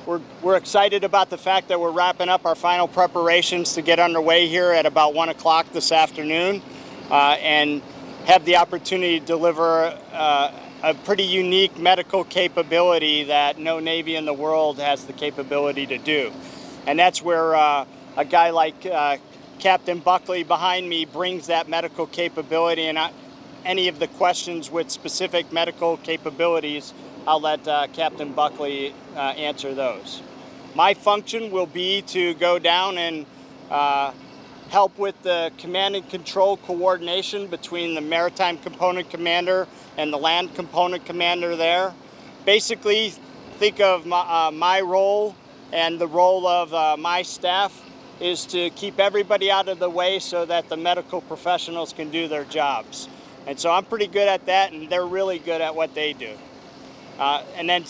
we're excited about the fact that we're wrapping up our final preparations to get underway here at about 1 o'clock this afternoon, and have the opportunity to deliver a pretty unique medical capability that no Navy in the world has the capability to do. And that's where a guy like Captain Buckley behind me brings that medical capability. And any of the questions with specific medical capabilities, I'll let Captain Buckley answer those. My function will be to go down and help with the command and control coordination between the Maritime Component Commander and the Land Component Commander there. Basically, think of my role and the role of my staff is to keep everybody out of the way so that the medical professionals can do their jobs. And so I'm pretty good at that, and they're really good at what they do. And then,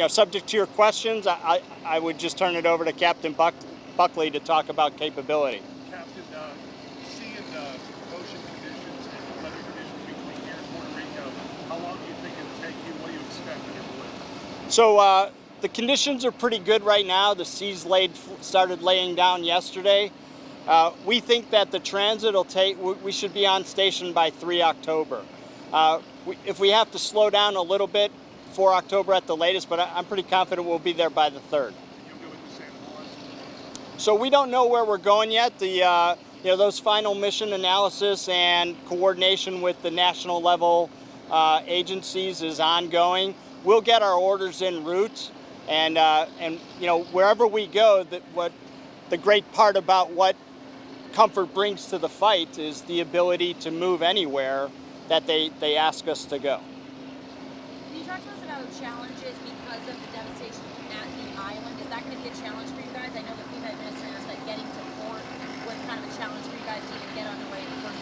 subject to your questions, I would just turn it over to Captain Buckley to talk about capability. Captain, seeing ocean conditions and weather conditions between here and Puerto Rico, how long do you think it'll take you? What do you expect when you're delivered? So the conditions are pretty good right now. The seas started laying down yesterday. We think that the transit will take, we should be on station by 3 October. If we have to slow down a little bit, 4 October at the latest, but I'm pretty confident we'll be there by the 3rd. You'll go with the Santa Claus? So we don't know where we're going yet. Those final mission analysis and coordination with the national level agencies is ongoing. We'll get our orders en route, and wherever we go, what the great part about what Comfort brings to the fight is the ability to move anywhere that they ask us to go. Can you talk to us about challenges because of the devastation at the island? Is that going to be a challenge for you guys? I know the FEMA administrator said getting to port was kind of a challenge for you guys to even get on the way in the first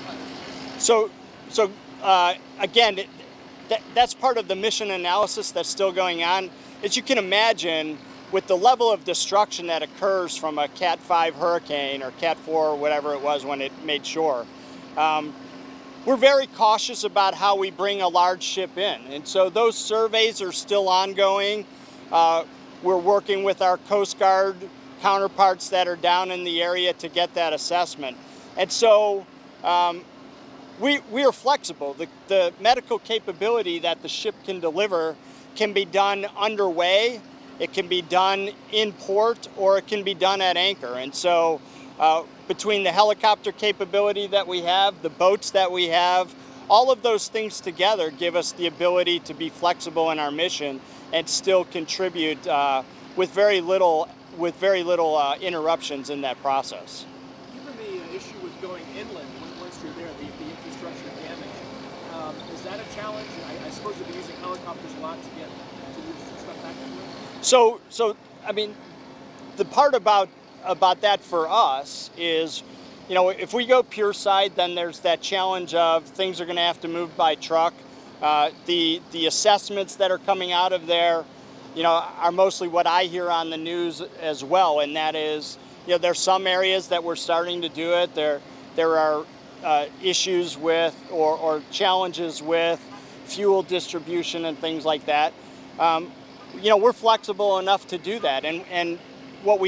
place. Again, that's part of the mission analysis that's still going on. As you can imagine, with the level of destruction that occurs from a Cat 5 hurricane or Cat 4 or whatever it was when it made shore, we're very cautious about how we bring a large ship in. And so those surveys are still ongoing. We're working with our Coast Guard counterparts that are down in the area to get that assessment. And so we are flexible. The medical capability that the ship can deliver can be done underway, it can be done in port, or it can be done at anchor. And so between the helicopter capability that we have, the boats that we have, all of those things together give us the ability to be flexible in our mission and still contribute with very little interruptions in that process. Given the issue with going inland once you're there, the infrastructure damage, is that a challenge? I suppose you'll be using helicopters a lot to get stuff back inland? So I mean, the part about that for us is, if we go pure side, then there's that challenge of things are going to have to move by truck. The assessments that are coming out of there, are mostly what I hear on the news as well, and that is, there's some areas that we're starting to do it. There are issues with or challenges with fuel distribution and things like that. We're flexible enough to do that, and what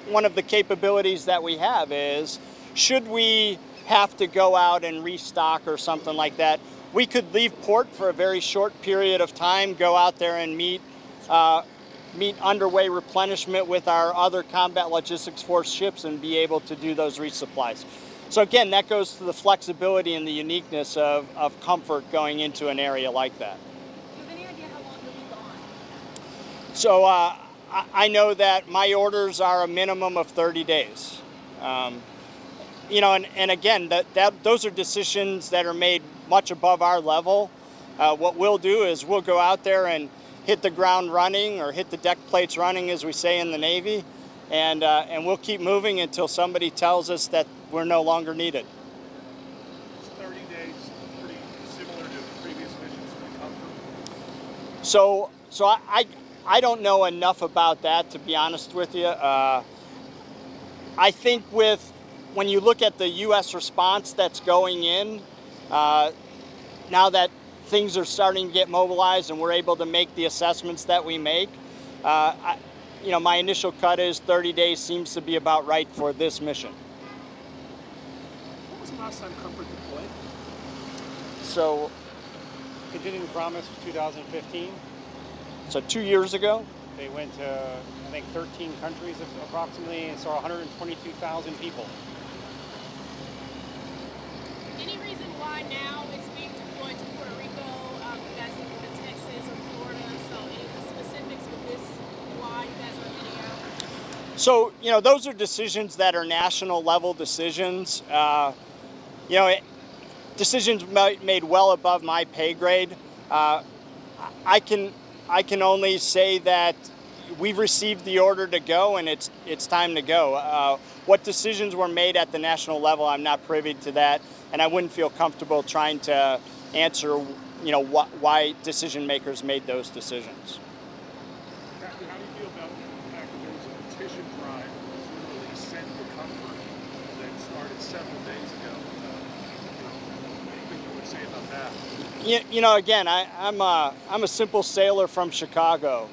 one of the capabilities that we have is, should we have to go out and restock or something like that, we could leave port for a very short period of time, go out there and meet underway replenishment with our other Combat Logistics Force ships and be able to do those resupplies. So again, that goes to the flexibility and the uniqueness of Comfort going into an area like that. Do you have any idea how long you'll be gone? So I know that my orders are a minimum of 30 days. And again, those are decisions that are made much above our level. What we'll do is we'll go out there and hit the ground running, or hit the deck plates running, as we say in the Navy, and we'll keep moving until somebody tells us that we're no longer needed. It's 30 days, pretty similar to previous missions with Comfort. So I don't know enough about that, to be honest with you. I think when you look at the U.S. response that's going in, now that things are starting to get mobilized and we're able to make the assessments that we make, you know, my initial cut is 30 days seems to be about right for this mission. What was the last time Comfort deployed? So, Continuing Promise was 2015. so 2 years ago. They went to, I think, 13 countries approximately and saw 122,000 people. Any reason why now it's being deployed to Puerto Rico? You guys can go to Texas or Florida. So any of the specifics with this, why you guys are heading out? So, you know, those are decisions that are national level decisions. You know, decisions made well above my pay grade. I can only say that we've received the order to go, and it's time to go. What decisions were made at the national level, I'm not privy to that, and I wouldn't feel comfortable trying to answer, you know, why decision makers made those decisions. Captain, how do you feel about the fact that there was a petition drive that was literally sent to Comfort that started several days ago? Anything you would say about that? You know, again, I'm a simple sailor from Chicago.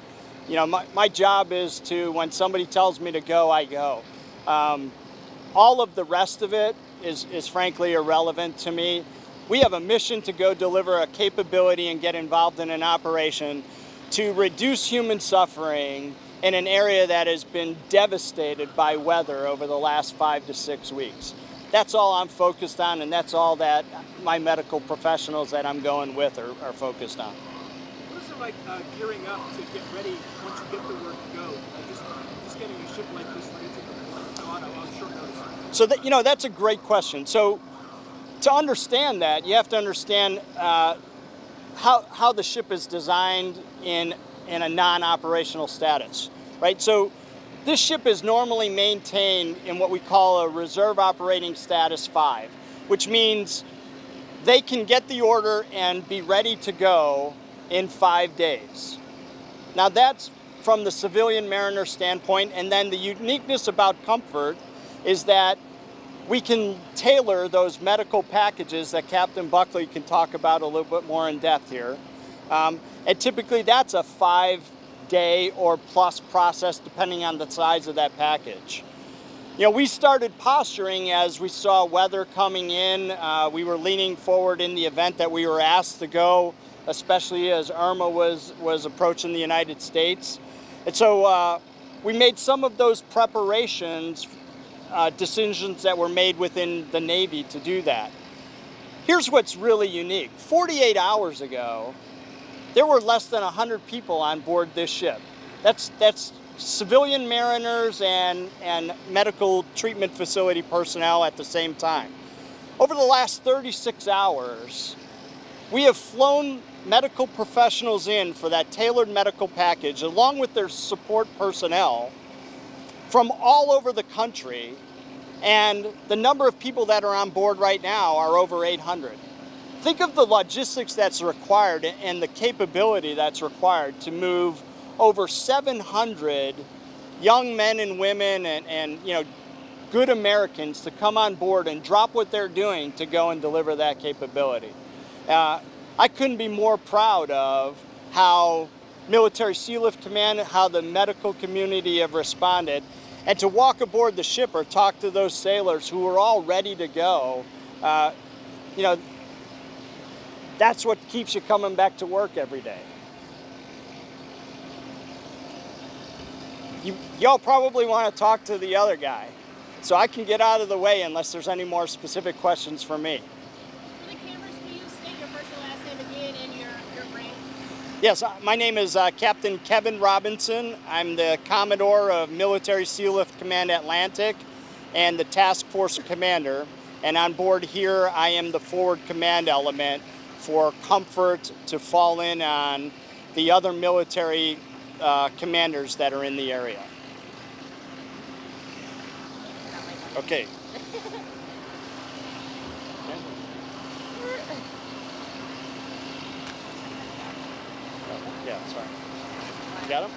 You know, my job is to, when somebody tells me to go, I go. All of the rest of it is frankly irrelevant to me. We have a mission to go deliver a capability and get involved in an operation to reduce human suffering in an area that has been devastated by weather over the last 5 to 6 weeks. That's all I'm focused on, and that's all that my medical professionals that I'm going with are focused on. What is it like gearing up to get ready once you get the word to go? Just getting a ship like this ready to deploy on short notice. So that, you know, that's a great question. So to understand that, you have to understand how the ship is designed in a non-operational status, right? So this ship is normally maintained in what we call a reserve operating status 5, which means they can get the order and be ready to go in 5 days. Now that's from the civilian mariner standpoint, and then the uniqueness about Comfort is that we can tailor those medical packages that Captain Buckley can talk about a little bit more in depth here. And typically that's a 5-day or plus process depending on the size of that package. You know, we started posturing as we saw weather coming in. We were leaning forward in the event that we were asked to go, especially as Irma was approaching the United States. And so we made some of those preparations, decisions that were made within the Navy to do that. Here's what's really unique. 48 hours ago, there were less than 100 people on board this ship. That's civilian mariners and medical treatment facility personnel at the same time. Over the last 36 hours, we have flown medical professionals in for that tailored medical package, along with their support personnel from all over the country, and the number of people that are on board right now are over 800. Think of the logistics that's required and the capability that's required to move over 700 young men and women and you know, good Americans to come on board and drop what they're doing to go and deliver that capability. I couldn't be more proud of how Military Sealift Command, how the medical community have responded, and to walk aboard the ship or talk to those sailors who were all ready to go. You know, that's what keeps you coming back to work every day. Y'all probably want to talk to the other guy, so I can get out of the way unless there's any more specific questions for me. For the cameras, can you state your first and last name again and your rank? Yes, my name is Captain Kevin Robinson. I'm the Commodore of Military Sealift Command Atlantic and the Task Force Commander. And on board here, I am the forward command element for Comfort to fall in on the other military commanders that are in the area. Okay. Yeah, sorry. You got him?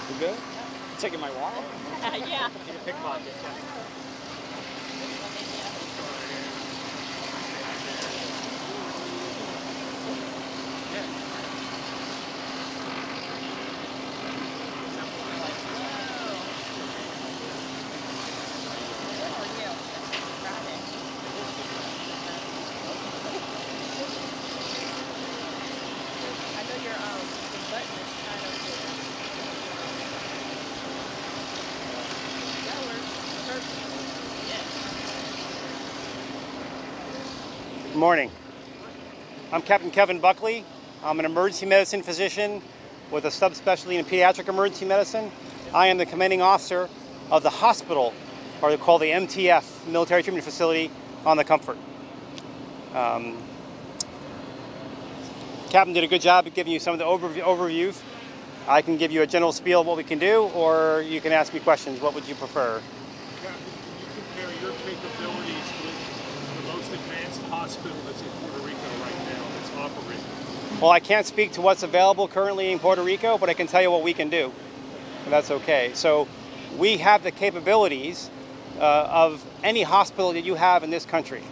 You good? Taking my wallet? Yeah. Pickpocket. morning. I'm Captain Kevin Buckley. I'm an emergency medicine physician with a subspecialty in pediatric emergency medicine. I am the commanding officer of the hospital, or called the MTF, Military Treatment Facility, on the Comfort. Captain did a good job of giving you some of the overviews. I can give you a general spiel of what we can do, or you can ask me questions. What would you prefer? Captain, can you compare your capabilities with the most advanced hospital that's in Puerto Rico right now that's operating? Well, I can't speak to what's available currently in Puerto Rico, but I can tell you what we can do, and that's okay. So we have the capabilities of any hospital that you have in this country.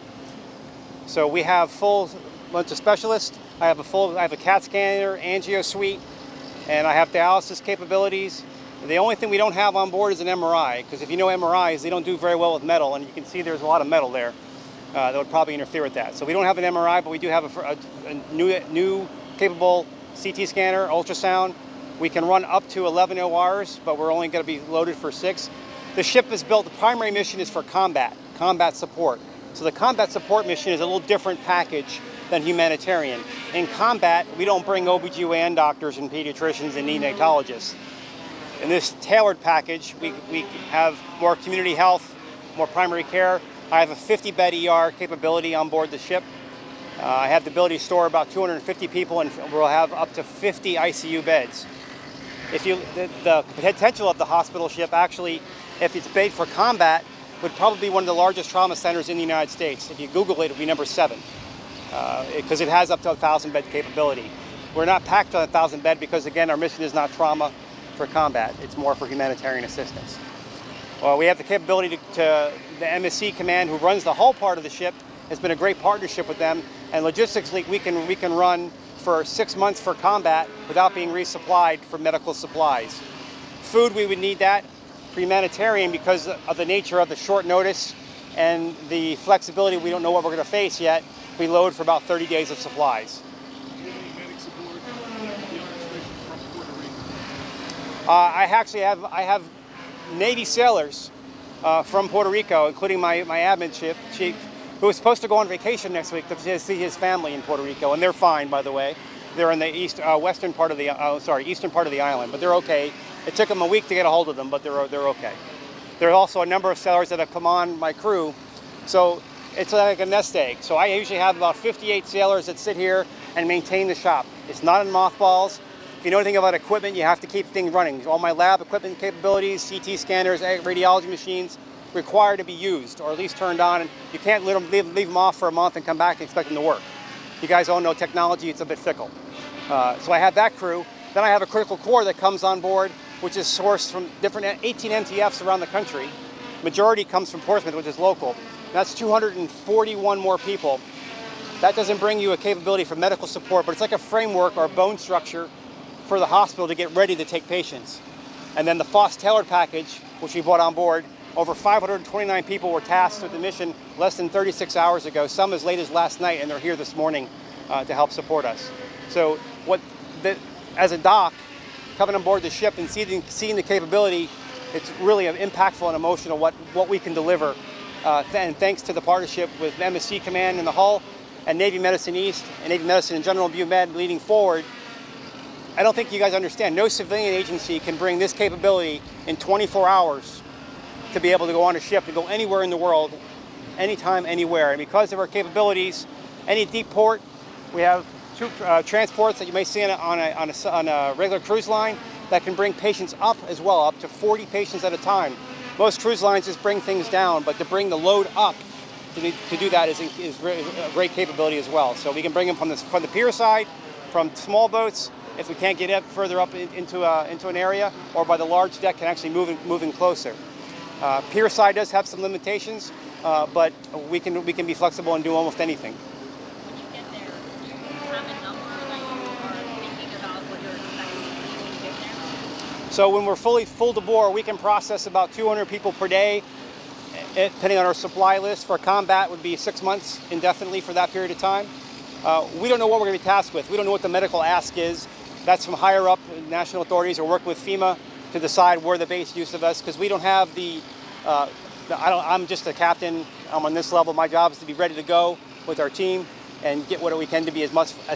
So we have full bunch of specialists. I have a CAT scanner, angio suite, and I have dialysis capabilities. The only thing we don't have on board is an MRI, because if you know MRIs, they don't do very well with metal, and you can see there's a lot of metal there that would probably interfere with that. So we don't have an MRI, but we do have a new capable CT scanner, ultrasound. We can run up to 11 ORs, but we're only going to be loaded for 6. The ship is built, the primary mission is for combat support. So the combat support mission is a little different package than humanitarian. In combat, we don't bring OBGYN doctors and pediatricians and neonatologists. In this tailored package, we have more community health, more primary care. I have a 50-bed ER capability on board the ship. I have the ability to store about 250 people, and we'll have up to 50 ICU beds. The potential of the hospital ship, actually, if it's made for combat, would probably be one of the largest trauma centers in the United States. If you Google it, it'll be number 7, because it has up to 1,000-bed capability. We're not packed on 1,000-bed because, again, our mission is not trauma for combat. It's more for humanitarian assistance. Well, we have the capability to the MSC command, who runs the whole part of the ship, has been a great partnership with them, and logistically we can run for 6 months for combat without being resupplied for medical supplies. Food, we would need that. For humanitarian, because of the nature of the short notice and the flexibility, we don't know what we're going to face yet. We load for about 30 days of supplies. Do you have any medics aboard the administration from Puerto Rico? I have Navy sailors from Puerto Rico, including my admin chief, who is supposed to go on vacation next week to see his family in Puerto Rico, and they're fine, by the way. They're in the eastern part of the island, but they're okay. It took them a week to get a hold of them, but they're okay. There are also a number of sailors that have come on my crew, so it's like a nest egg. So I usually have about 58 sailors that sit here and maintain the shop. It's not in mothballs. If you know anything about equipment, you have to keep things running. All my lab equipment capabilities, CT scanners, radiology machines, required to be used, or at least turned on. And you can't leave them off for a month and come back and expect them to work. You guys all know technology, it's a bit fickle. So I have that crew. Then I have a critical core that comes on board, which is sourced from different 18 MTFs around the country. Majority comes from Portsmouth, which is local. That's 241 more people. That doesn't bring you a capability for medical support, but it's like a framework or bone structure for the hospital to get ready to take patients. And then the FOSS tailored package, which we brought on board, over 529 people were tasked with the mission less than 36 hours ago, some as late as last night, and they're here this morning to help support us. So as a doc, coming on board the ship and seeing the capability, it's really impactful and emotional what we can deliver. And thanks to the partnership with MSC Command in the Hull and Navy Medicine East and Navy Medicine and General BUMED leading forward, I don't think you guys understand. No civilian agency can bring this capability in 24 hours to be able to go on a ship and go anywhere in the world, anytime, anywhere. And because of our capabilities, any deep port, we have troop transports that you may see on a regular cruise line that can bring patients up as well, up to 40 patients at a time. Most cruise lines just bring things down, but to bring the load up to do that is a great capability as well. So we can bring them from the pier side, from small boats, if we can't get further up into an area, or by the large deck can actually move in closer. Pier side does have some limitations, but we can be flexible and do almost anything. When you get there, do you have a number that you are thinking about what you're expecting to see when you get there? So when we're full to bore, we can process about 200 people per day, depending on our supply list. For combat would be 6 months indefinitely for that period of time. We don't know what we're going to be tasked with. We don't know what the medical ask is. That's from higher up national authorities, or work with FEMA to decide where the base use of us, because we don't have I'm just a captain. I'm on this level. My job is to be ready to go with our team. and get what we can to be as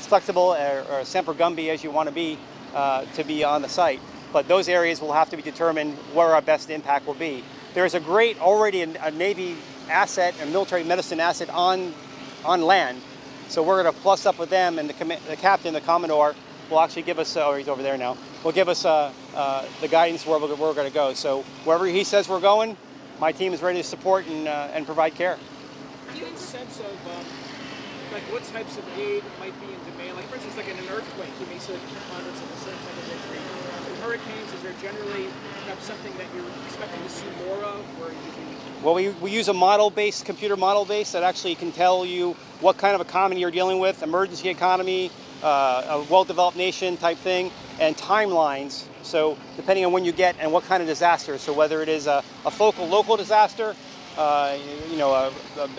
flexible or semper gumby as you want to be on the site. But those areas will have to be determined where our best impact will be. There's a great already a Navy asset, a military medicine asset on land. So we're going to plus up with them, and the captain, the Commodore, will actually give us, he's over there now, will give us the guidance where we're going to go. So wherever he says we're going, my team is ready to support and provide care. Do you have a sense of like what types of aid might be in demand? Like for instance, like in an earthquake, you may see preponderance of a certain type of injury. In hurricanes, is there generally perhaps something that you're expecting to see more of? Well, we use a model-based, computer model-based that actually can tell you what kind of economy you're dealing with, emergency economy, a well-developed nation type thing, and timelines. So depending on when you get and what kind of disaster. So whether it is a focal local disaster, an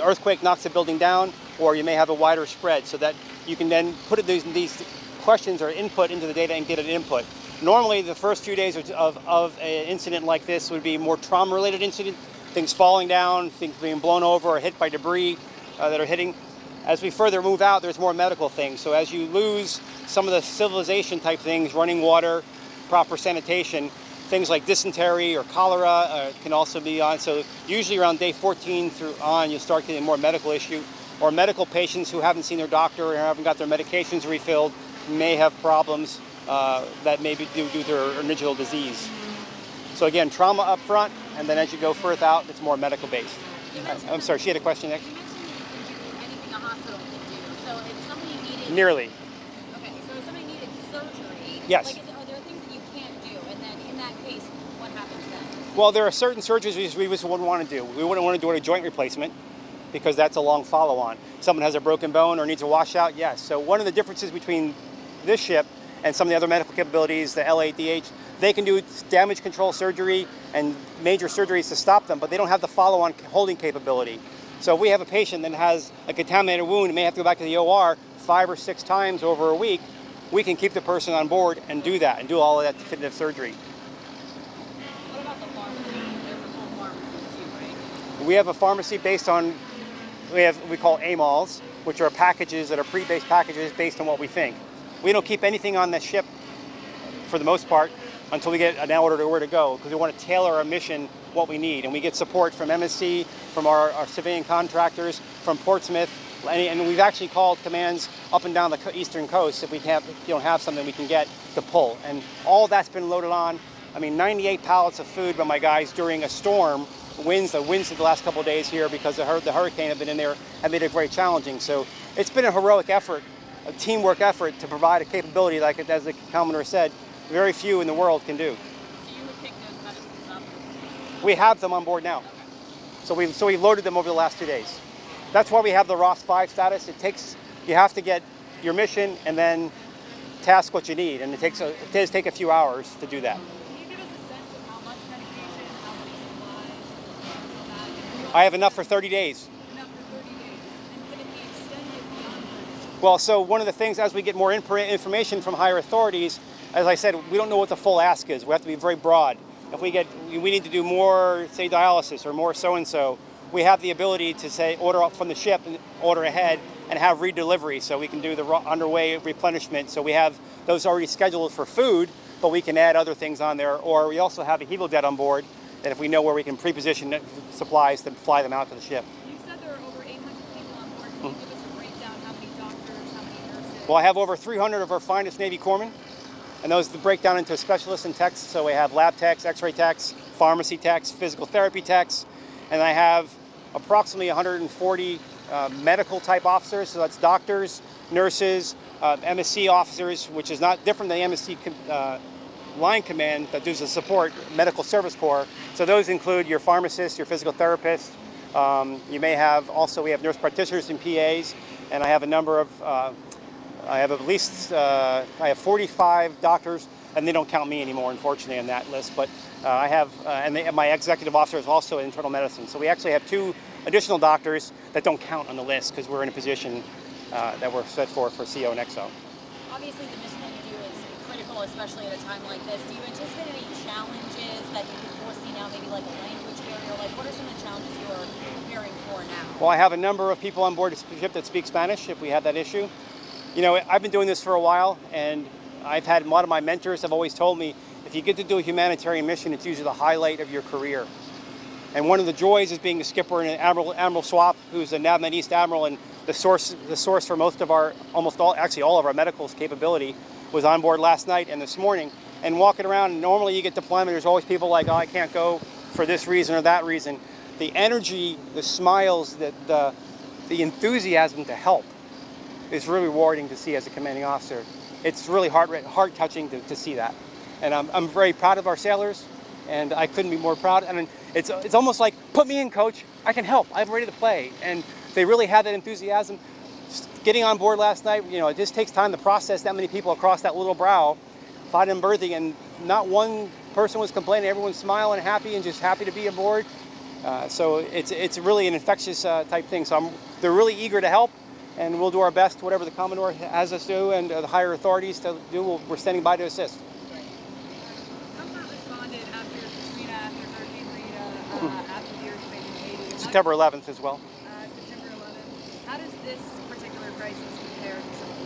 earthquake knocks a building down, or you may have a wider spread, so that you can then put these questions or input into the data and get an input. Normally, the first few days of an incident like this would be more trauma-related incident, things falling down, things being blown over or hit by debris that are hitting. As we further move out, there's more medical things. So as you lose some of the civilization type things, running water, proper sanitation, things like dysentery or cholera can also be on. So usually around day 14 through on, you'll start getting more medical issue. Or medical patients who haven't seen their doctor or haven't got their medications refilled may have problems that may be due to their original disease. So again, trauma up front, and then as you go further out, it's more medical based. I'm sorry, she had a question next. You mentioned anything a hospital can do. So if somebody needed... Nearly. Okay, so if somebody needed surgery... Yes. Like, are there things that you can't do? And then in that case, what happens then? Well, there are certain surgeries we just wouldn't want to do. We wouldn't want to do a joint replacement because that's a long follow-on. Someone has a broken bone or needs a washout, yes. So one of the differences between this ship and some of the other medical capabilities, the LADH, they can do damage control surgery and major surgeries to stop them, but they don't have the follow-on holding capability. So if we have a patient that has a contaminated wound and may have to go back to the OR 5 or 6 times over a week, we can keep the person on board and do that, and do all of that definitive surgery. What about the pharmacy? There's a whole pharmacy too, right? We have a pharmacy based on, we call AMALs, which are packages that are pre-based packages based on what we think. We don't keep anything on the ship, for the most part, until we get an order to where to go, because we want to tailor our mission what we need. And we get support from MSC, from our civilian contractors, from Portsmouth, and we've actually called commands up and down the eastern coast if we don't have something we can get to pull. And all that's been loaded on. I mean, 98 pallets of food by my guys during a storm. The winds of the last couple of days here because the hurricane have been in there and made it very challenging. So it's been a heroic effort, a teamwork effort to provide a capability like, as the Commodore said, very few in the world can do. So you would pick those medicines up? We have them on board now. So we've loaded them over the last 2 days. That's why we have the ROS 5 status. You have to get your mission and then task what you need, and it does take a few hours to do that. Can you give us a sense of how much medication, how many supplies, I have enough for 30 days. enough for 30 days? And could it be extended beyond that? Well, so one of the things as we get more information from higher authorities, as I said, we don't know what the full ask is. We have to be very broad. If we need to do more, say, dialysis or more so-and-so, we have the ability to say order up from the ship and order ahead and have redelivery, so we can do the underway replenishment. So we have those already scheduled for food, but we can add other things on there. Or we also have a hemodet on board that if we know where we can pre-position supplies to fly them out to the ship. You said there are over 800 people on board. Can you give us a breakdown? How many doctors, how many nurses? Well, I have over 300 of our finest Navy corpsmen, and those break down into specialists and techs. So we have lab techs, x-ray techs, pharmacy techs, physical therapy techs, and I have approximately 140 medical type officers. So that's doctors, nurses, MSC officers, which is not different than the MSC line command that does the support medical service corps. So those include your pharmacists, your physical therapists. You may have also, we have nurse practitioners and PAs, and I have a number of, I have 45 doctors, and they don't count me anymore, unfortunately, on that list. But I have, my executive officer is also in internal medicine. So we actually have 2 additional doctors that don't count on the list because we're in a position that we're set for CO and XO. Obviously, the mission that you do is critical, especially at a time like this. Do you anticipate any challenges that you can foresee now, maybe like a language barrier? Like, what are some of the challenges you are preparing for now? Well, I have a number of people on board the ship that speak Spanish if we have that issue. You know, I've been doing this for a while, and I've had a lot of my mentors have always told me, if you get to do a humanitarian mission, it's usually the highlight of your career. And one of the joys is being a skipper in Admiral Swap, who's a NAVMED East Admiral, and the source for most of our, actually all of our medical capability was on board last night and this morning. And walking around, and normally you get deployment, there's always people like, oh, I can't go for this reason or that reason. The energy, the smiles, the enthusiasm to help is really rewarding to see as a commanding officer. It's really heart-touching to see that. And I'm very proud of our sailors, and I couldn't be more proud. And it's almost like, put me in, coach, I can help, I'm ready to play. And they really had that enthusiasm. Getting on board last night, you know, it just takes time to process that many people across that little brow, find them berthing, and not one person was complaining. Everyone's smiling, happy, and just happy to be aboard. So it's really an infectious type thing. So they're really eager to help, and we'll do our best, whatever the Commodore has us do and the higher authorities to do, we're standing by to assist. Comfort responded after Katrina, after Hurricane Rita, after the earthquake in Haiti. September 11th as well. September 11th. How does this particular crisis compare to some of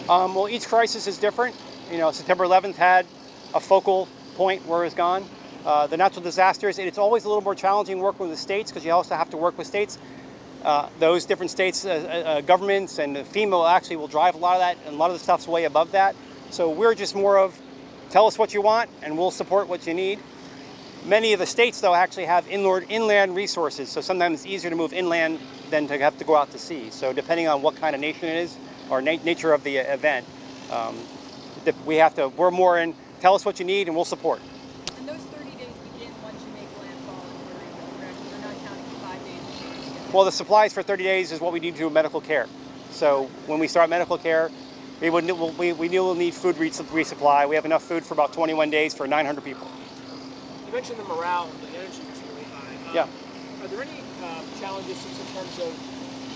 those? Well, each crisis is different. You know, September 11th had a focal point where it was gone. The natural disasters, it's always a little more challenging working with the states because you also have to work with states. Those different states, governments, and FEMA actually will drive a lot of that, and a lot of the stuff's way above that. So we're just more of, tell us what you want, and we'll support what you need. Many of the states, though, actually have inland resources, so sometimes it's easier to move inland than to have to go out to sea. So depending on what kind of nation it is, or nature of the event, we're more in, tell us what you need, and we'll support. And those 30 days begin once you make landfall in Puerto Rico, correct? You're not counting the 5 days. Well, the supplies for 30 days is what we need to do medical care. So when we start medical care, we will need food resupply. We have enough food for about 21 days for 900 people. You mentioned the morale, the energy was really high. Yeah. Are there any challenges just in terms of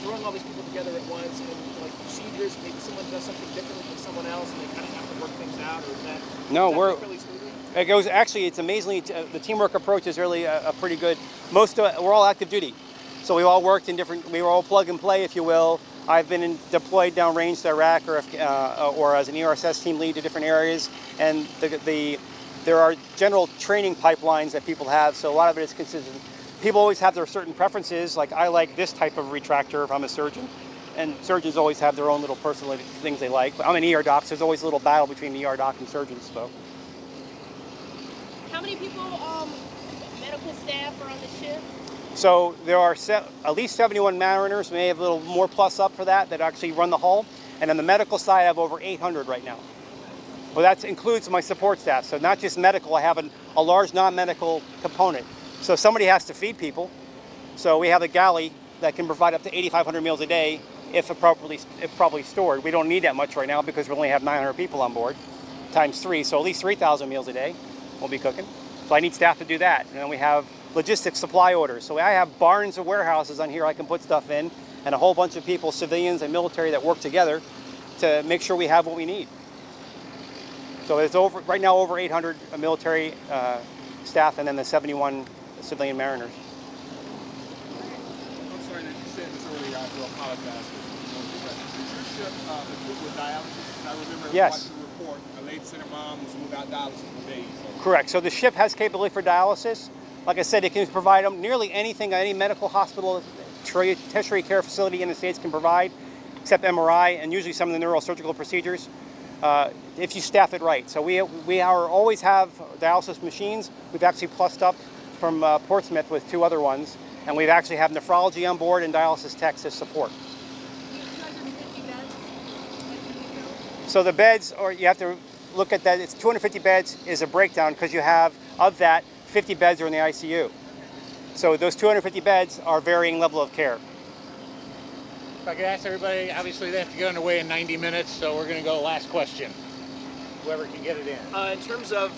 throwing all these people together at once and like procedures? Maybe someone does something differently than someone else, and they kind of have to work things out, or is that? No, we're. Fairly smoothly? It goes. Actually, it's amazingly. The teamwork approach is really a pretty good. We're all active duty, so we all worked in different. We were all plug and play, if you will. I've been deployed downrange to Iraq or as an ERSS team lead to different areas, and there are general training pipelines that people have, so a lot of it is consistent. People always have their certain preferences, like I like this type of retractor if I'm a surgeon, and surgeons always have their own little personal things they like. But I'm an ER doc, so there's always a little battle between the ER doc and surgeons. So. How many people, medical staff, are on the ship? So there are at least 71 mariners. We may have a little more plus up for that actually run the hull. And on the medical side, I have over 800 right now. Well, that includes my support staff. So not just medical, I have a large non-medical component. So somebody has to feed people. So we have a galley that can provide up to 8,500 meals a day if properly stored. We don't need that much right now because we only have 900 people on board, times 3. So at least 3,000 meals a day we'll be cooking. So I need staff to do that. And then we have logistics supply orders. So I have barns and warehouses on here I can put stuff in, and a whole bunch of people, civilians and military, that work together to make sure we have what we need. So it's right now over 800 military staff, and then the 71 civilian mariners. I'm sorry that you said this earlier. I do apologize. Is your ship equipped with dialysis? I remember Yes. watching the report. A late center mom was without dialysis for days. So. Correct. So the ship has capability for dialysis. Like I said, it can provide them nearly anything any medical hospital, tertiary care facility in the States can provide, except MRI and usually some of the neurosurgical procedures, if you staff it right. So we always have dialysis machines. We've actually plussed up from Portsmouth with 2 other ones, and we've actually have nephrology on board and dialysis techs as support. 250 beds? So the beds, or you have to look at that, it's 250 beds is a breakdown because you have, of that, 50 beds are in the ICU. So those 250 beds are varying level of care. If I could ask everybody, obviously they have to get underway in 90 minutes, so we're going to go last question. Whoever can get it in. In terms of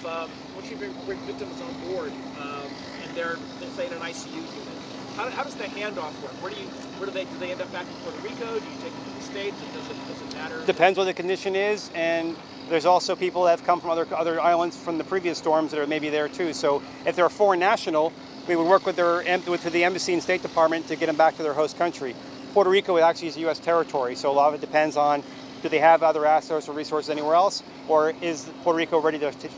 once you bring victims on board and they're, let's say, in an ICU unit, How does the handoff work? Where do they end up back in Puerto Rico? Do you take them to the States? Does it matter? Depends what the condition is, and there's also people that have come from other islands from the previous storms that are maybe there too. So if they're a foreign national, we would work with the embassy and State Department to get them back to their host country. Puerto Rico actually is U.S. territory, so a lot of it depends on, do they have other assets or resources anywhere else, or is Puerto Rico ready to take